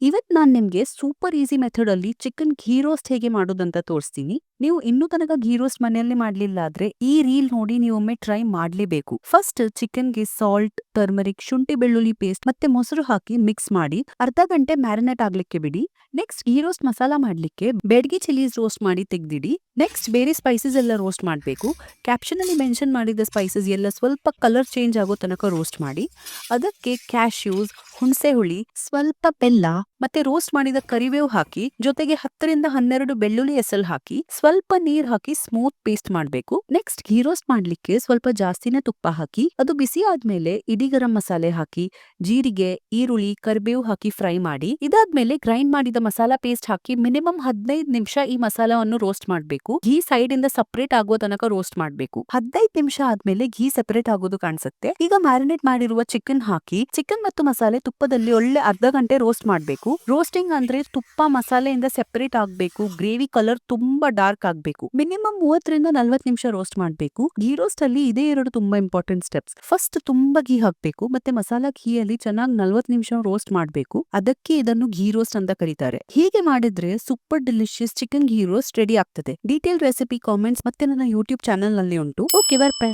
ಇವತ್ ನಾನ್ ನಿಮ್ಗೆ super easy method ಅಲ್ಲಿ ಚಿಕನ್ ಘೀ ರೋಸ್ಟ್ ಹೇಗೆ ಮಾಡೋದಂತ ತೋರಿಸ್ತೀನಿ. ನೀವು ಇನ್ನೂ ತನಕ ಘೀ ರೋಸ್ಟ್ ಮನೆಯಲ್ಲಿ ಮಾಡ್ಲಿಲ್ಲ ಆದ್ರೆ ಈ ರೀಲ್ ನೋಡಿ ನೀವು ಒಮ್ಮೆ ಟ್ರೈ ಮಾಡ್ಲೇಬೇಕು. ಫಸ್ಟ್ ಚಿಕನ್ ಗೆ ಸಾಲ್ಟ್, ಟರ್ಮರಿಕ್, ಶುಂಠಿ ಬೆಳ್ಳುಳ್ಳಿ ಪೇಸ್ಟ್ ಮತ್ತೆ ಮೊಸರು ಹಾಕಿ ಮಿಕ್ಸ್ ಮಾಡಿ ಅರ್ಧ ಗಂಟೆ ಮ್ಯಾರಿನೇಟ್ ಆಗ್ಲಿಕ್ಕೆ ಬಿಡಿ. ನೆಕ್ಸ್ಟ್ ಘೀ ರೋಸ್ಟ್ ಮಸಾಲಾ ಮಾಡ್ಲಿಕ್ಕೆ ಬೆಡ್ಗಿ ಚಿಲ್ಲೀಸ್ ರೋಸ್ಟ್ ಮಾಡಿ ತೆಗ್ದಿಡಿ. ನೆಕ್ಸ್ಟ್ ಬೇರೆ ಸ್ಪೈಸಸ್ ಎಲ್ಲ ರೋಸ್ಟ್ ಮಾಡಬೇಕು. ಕ್ಯಾಪ್ಷನ್ ಅಲ್ಲಿ ಮೆನ್ಷನ್ ಮಾಡಿದ ಸ್ಪೈಸಸ್ ಎಲ್ಲ ಸ್ವಲ್ಪ ಕಲರ್ ಚೇಂಜ್ ಆಗೋ ತನಕ ರೋಸ್ಟ್ ಮಾಡಿ. ಅದಕ್ಕೆ ಕ್ಯಾಶ್ಯೂಸ್, ಹುಣಸೆ ಹುಳಿ, ಸ್ವಲ್ಪ ಬೆಲ್ಲ ಮತ್ತೆ ರೋಸ್ಟ್ ಮಾಡಿದ ಕರಿಬೇವು ಹಾಕಿ ಜೊತೆಗೆ 10 ರಿಂದ 12 ಬೆಳ್ಳುಳ್ಳಿ ಎಸಲ್ ಹಾಕಿ ಸ್ವಲ್ಪ ನೀರ್ ಹಾಕಿ ಸ್ಮೂತ್ ಪೇಸ್ಟ್ ಮಾಡಬೇಕು. ನೆಕ್ಸ್ಟ್ ಘೀ ರೋಸ್ಟ್ ಮಾಡ್ಲಿಕ್ಕೆ ಸ್ವಲ್ಪ ಜಾಸ್ತಿನೇ ತುಪ್ಪ ಹಾಕಿ ಅದು ಬಿಸಿ ಆದ್ಮೇಲೆ ಇಡೀ ಗರಂ ಮಸಾಲೆ ಹಾಕಿ ಜೀರಿಗೆ, ಈರುಳ್ಳಿ, ಕರಿಬೇವು ಹಾಕಿ ಫ್ರೈ ಮಾಡಿ. ಇದಾದ್ಮೇಲೆ ಗ್ರೈಂಡ್ ಮಾಡಿದ ಮಸಾಲಾ ಪೇಸ್ಟ್ ಹಾಕಿ ಮಿನಿಮಮ್ 15 ನಿಮಿಷ ಈ ಮಸಾಲಾವನ್ನು ರೋಸ್ಟ್ ಮಾಡಬೇಕು. ಘೀ ಸೈಡ್ ಇಂದ ಸಪರೇಟ್ ಆಗುವ ತನಕ ರೋಸ್ಟ್ ಮಾಡಬೇಕು. 15 ನಿಮಿಷ ಆದ್ಮೇಲೆ ಘೀ ಸೆಪರೇಟ್ ಆಗೋದು ಕಾಣಿಸುತ್ತೆ. ಈಗ ಮ್ಯಾರಿನೇಟ್ ಮಾಡಿರುವ ಚಿಕನ್ ಹಾಕಿ ಚಿಕನ್ ಮತ್ತು ಮಸಾಲೆ ತುಪ್ಪದಲ್ಲಿ ಒಳ್ಳೆ ಅರ್ಧ ಗಂಟೆ ರೋಸ್ಟ್ ಮಾಡಬೇಕು. ರೋಸ್ಟಿಂಗ್ ಅಂದ್ರೆ ತುಪ್ಪ ಮಸಾಲೆಯಿಂದ ಸೆಪರೇಟ್ ಆಗ್ಬೇಕು. ಗ್ರೇವಿ ಕಲರ್ ತುಂಬಾ ಡಾರ್ಕ್ ಆಗ್ಬೇಕು. ಮಿನಿಮಮ್ 30 ರಿಂದ 40 ನಿಮಿಷ ರೋಸ್ಟ್ ಮಾಡಬೇಕು. ಘೀ ರೋಸ್ಟ್ ಅಲ್ಲಿ ಇದೇ ಎರಡು ತುಂಬಾ ಇಂಪಾರ್ಟೆಂಟ್ ಸ್ಟೆಪ್ಸ್. ಫಸ್ಟ್ ತುಂಬಾ ಘೀ ಹಾಕ್ಬೇಕು ಮತ್ತೆ ಮಸಾಲಾ ಘೀಯಲ್ಲಿ ಚೆನ್ನಾಗಿ 40 ನಿಮಿಷ ರೋಸ್ಟ್ ಮಾಡಬೇಕು. ಅದಕ್ಕೆ ಇದನ್ನು ಘೀ ರೋಸ್ಟ್ ಅಂತ ಕರೀತಾರೆ. ಹೀಗೆ ಮಾಡಿದ್ರೆ ಸೂಪರ್ ಡೆಲಿಷಿಯಸ್ ಚಿಕನ್ ಘೀ ರೋಸ್ಟ್ ರೆಡಿ ಆಗ್ತದೆ. ಡೀಟೇಲ್ ರೆಸಿಪಿ ಕಾಮೆಂಟ್ಸ್ ಮತ್ತೆ ನನ್ನ ಯೂಟ್ಯೂಬ್ ಚಾನೆಲ್ ನಲ್ಲಿ ಉಂಟು. ಓಕೆ, ಬರ್ಪೆ.